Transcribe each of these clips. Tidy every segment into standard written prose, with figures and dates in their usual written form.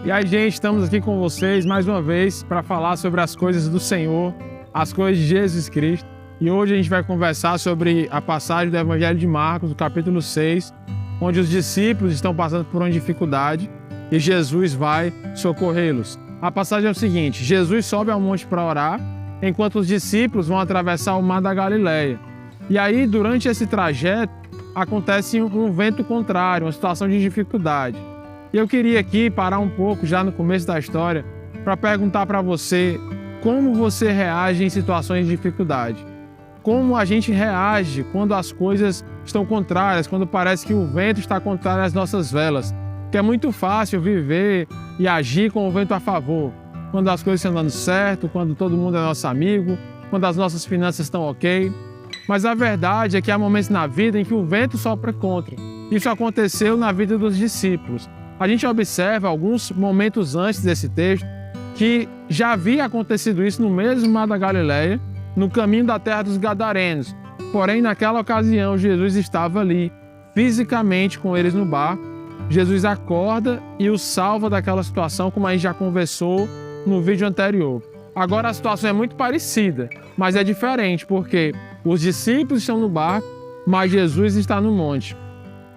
E aí, gente, estamos aqui com vocês mais uma vez para falar sobre as coisas do Senhor, as coisas de Jesus Cristo. E hoje a gente vai conversar sobre a passagem do Evangelho de Marcos, no capítulo 6, onde os discípulos estão passando por uma dificuldade e Jesus vai socorrê-los. A passagem é o seguinte: Jesus sobe ao monte para orar, enquanto os discípulos vão atravessar o mar da Galileia. E aí, durante esse trajeto, acontece um vento contrário, uma situação de dificuldade. E eu queria aqui parar um pouco, já no começo da história, para perguntar para você como você reage em situações de dificuldade. Como a gente reage quando as coisas estão contrárias, quando parece que o vento está contrário às nossas velas. Que é muito fácil viver e agir com o vento a favor. Quando as coisas estão dando certo, quando todo mundo é nosso amigo, quando as nossas finanças estão ok. Mas a verdade é que há momentos na vida em que o vento sopra contra. Isso aconteceu na vida dos discípulos. A gente observa alguns momentos antes desse texto que já havia acontecido isso no mesmo mar da Galileia, no caminho da terra dos Gadarenos. Porém, naquela ocasião, Jesus estava ali, fisicamente com eles no barco. Jesus acorda e os salva daquela situação, como a gente já conversou no vídeo anterior. Agora a situação é muito parecida, mas é diferente, porque os discípulos estão no barco, mas Jesus está no monte.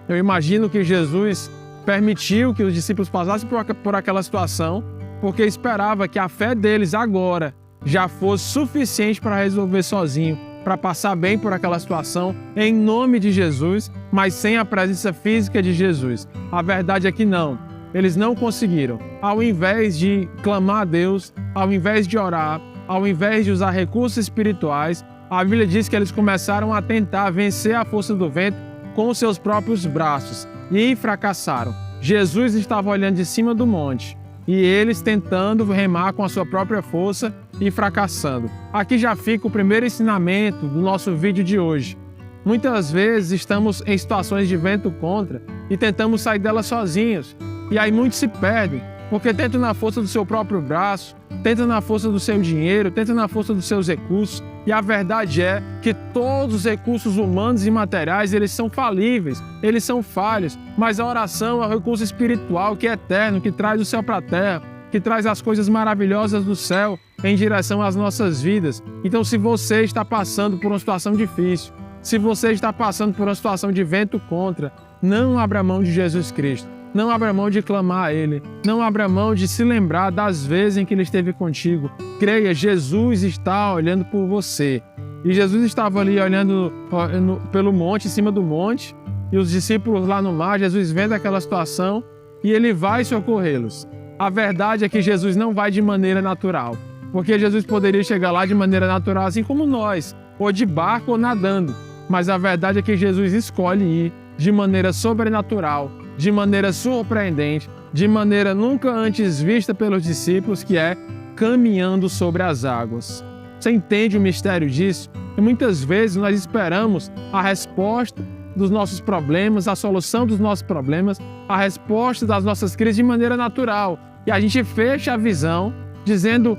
Eu imagino que Jesus permitiu que os discípulos passassem por aquela situação, porque esperava que a fé deles agora já fosse suficiente para resolver sozinho, para passar bem por aquela situação, em nome de Jesus, mas sem a presença física de Jesus. A verdade é que não, eles não conseguiram. Ao invés de clamar a Deus, ao invés de orar, ao invés de usar recursos espirituais, a Bíblia diz que eles começaram a tentar vencer a força do vento com os seus próprios braços e fracassaram. Jesus estava olhando de cima do monte e eles tentando remar com a sua própria força e fracassando. Aqui já fica o primeiro ensinamento do nosso vídeo de hoje. Muitas vezes estamos em situações de vento contra e tentamos sair delas sozinhos. E aí muitos se perdem, porque tentam na força do seu próprio braço, tentam na força do seu dinheiro, tentam na força dos seus recursos. E a verdade é que todos os recursos humanos e materiais, eles são falíveis, eles são falhos. Mas a oração é um recurso espiritual que é eterno, que traz o céu para a terra, que traz as coisas maravilhosas do céu em direção às nossas vidas. Então, se você está passando por uma situação difícil, se você está passando por uma situação de vento contra, não abra mão de Jesus Cristo. Não abra mão de clamar a Ele. Não abra mão de se lembrar das vezes em que Ele esteve contigo. Creia, Jesus está olhando por você. E Jesus estava ali olhando pelo monte, em cima do monte, e os discípulos lá no mar, Jesus vendo aquela situação e Ele vai socorrê-los. A verdade é que Jesus não vai de maneira natural, porque Jesus poderia chegar lá de maneira natural, assim como nós, ou de barco ou nadando. Mas a verdade é que Jesus escolhe ir de maneira sobrenatural, de maneira surpreendente, de maneira nunca antes vista pelos discípulos, que é caminhando sobre as águas. Você entende o mistério disso? E muitas vezes nós esperamos a resposta dos nossos problemas, a solução dos nossos problemas, a resposta das nossas crises de maneira natural. E a gente fecha a visão dizendo,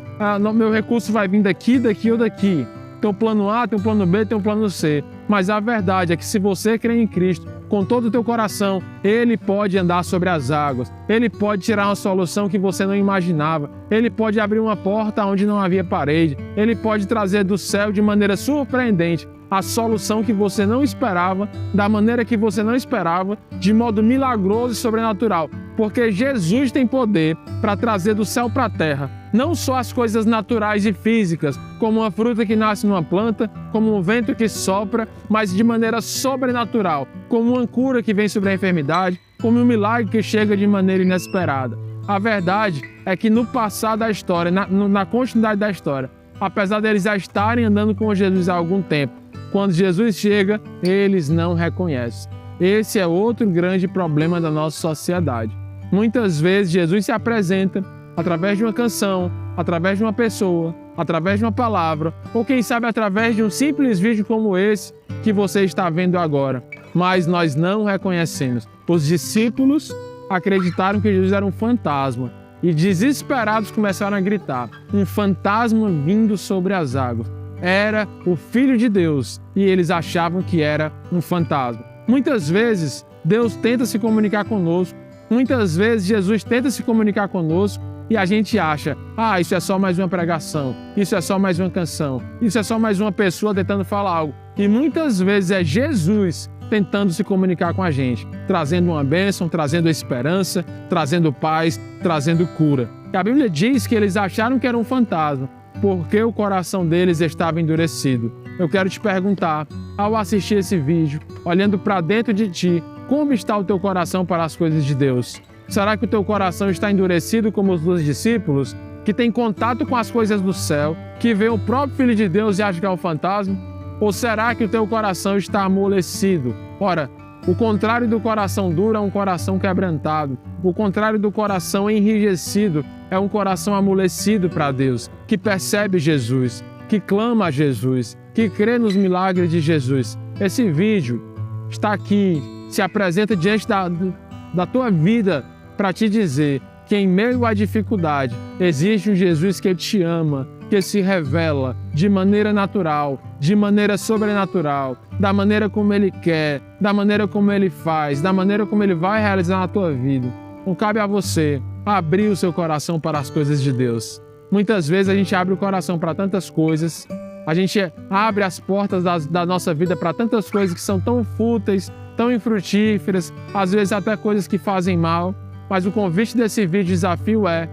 meu recurso vai vir daqui, daqui ou daqui. Tem um plano A, tem um plano B, tem um plano C. Mas a verdade é que se você crê em Cristo, com todo o teu coração, Ele pode andar sobre as águas. Ele pode tirar uma solução que você não imaginava. Ele pode abrir uma porta onde não havia parede. Ele pode trazer do céu de maneira surpreendente a solução que você não esperava, da maneira que você não esperava, de modo milagroso e sobrenatural. Porque Jesus tem poder para trazer do céu para a terra, não só as coisas naturais e físicas, como uma fruta que nasce numa planta, como um vento que sopra, mas de maneira sobrenatural, como uma cura que vem sobre a enfermidade, como um milagre que chega de maneira inesperada. A verdade é que no passar da história, na continuidade da história, apesar deles já estarem andando com Jesus há algum tempo, quando Jesus chega, eles não reconhecem. Esse é outro grande problema da nossa sociedade. Muitas vezes Jesus se apresenta através de uma canção, através de uma pessoa, através de uma palavra, ou quem sabe através de um simples vídeo como esse que você está vendo agora. Mas nós não reconhecemos. Os discípulos acreditaram que Jesus era um fantasma e desesperados começaram a gritar: um fantasma vindo sobre as águas. Era o Filho de Deus e eles achavam que era um fantasma. Muitas vezes Deus tenta se comunicar conosco Muitas vezes Jesus tenta se comunicar conosco e a gente acha, isso é só mais uma pregação, isso é só mais uma canção, isso é só mais uma pessoa tentando falar algo. E muitas vezes é Jesus tentando se comunicar com a gente, trazendo uma bênção, trazendo esperança, trazendo paz, trazendo cura. E a Bíblia diz que eles acharam que era um fantasma, porque o coração deles estava endurecido. Eu quero te perguntar, ao assistir esse vídeo, olhando para dentro de ti, como está o teu coração para as coisas de Deus? Será que o teu coração está endurecido como os dos discípulos, que tem contato com as coisas do céu, que vê o próprio Filho de Deus e acha que é um fantasma? Ou será que o teu coração está amolecido? Ora, o contrário do coração duro é um coração quebrantado. O contrário do coração enrijecido é um coração amolecido para Deus, que percebe Jesus, que clama a Jesus, que crê nos milagres de Jesus. Esse vídeo está aqui, se apresenta diante da tua vida para te dizer que em meio à dificuldade existe um Jesus que te ama, que se revela de maneira natural, de maneira sobrenatural, da maneira como Ele quer, da maneira como Ele faz, da maneira como Ele vai realizar na tua vida. Não cabe a você abrir o seu coração para as coisas de Deus. Muitas vezes a gente abre o coração para tantas coisas, a gente abre as portas da nossa vida para tantas coisas que são tão fúteis, tão infrutíferas, às vezes até coisas que fazem mal, mas o convite desse vídeo, desafio é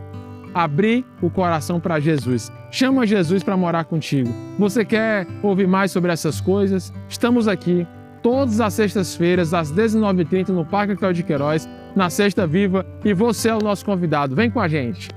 abrir o coração para Jesus. Chama Jesus para morar contigo. Você quer ouvir mais sobre essas coisas? Estamos aqui todas as sextas-feiras, às 19h30, no Parque Cléo de Queiroz, na Sexta Viva, e você é o nosso convidado. Vem com a gente!